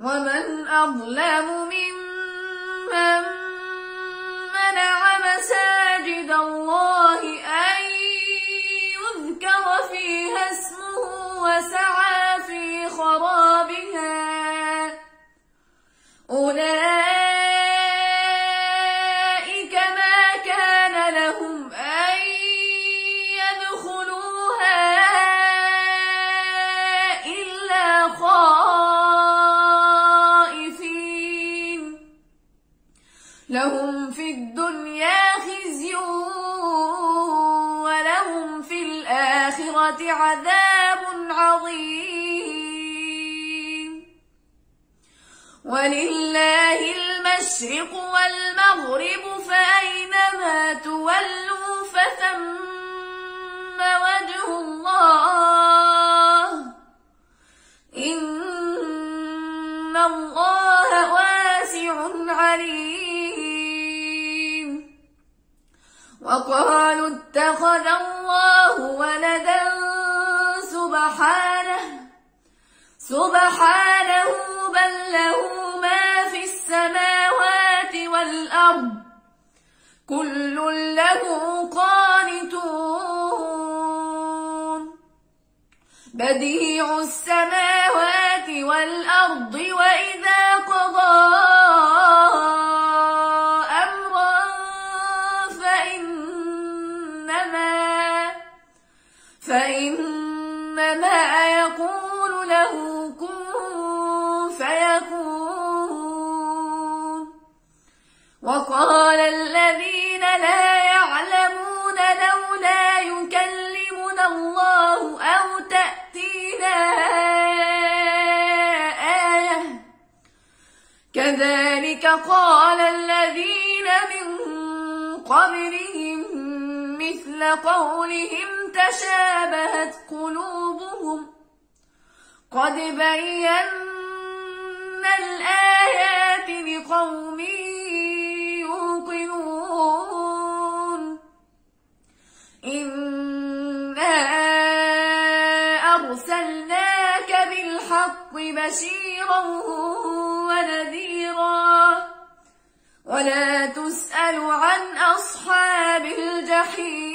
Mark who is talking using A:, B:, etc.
A: ومن أظلم ممن منع مساجد الله أن يذكر فيها اسمه وسعى في خرابها أولئك ما كان لهم أن يدخلوها إلا خائفين لهم في الدنيا خزي ولهم في الآخرة عذاب عظيم ولله المشرق والمغرب فأينما تولوا فثم وجه الله إن الله واسع عليم وقالوا اتخذ الله ولدا سبحانه بل له ما في السماوات والأرض كل له قانتون بديع السماوات والأرض وإذا قضى أمرا فإنما يقول له كن فيكون وقال الذين لا يعلمون لولا يكلمنا الله أو تأتينا آية كذلك قال الذين من قبلهم مثل قولهم تشابهت قلوبهم قد بينا الآيات لقوم يوقنون إنا أرسلناك بالحق بشيرا ونذيرا ولا تسأل عن أصحاب الجحيم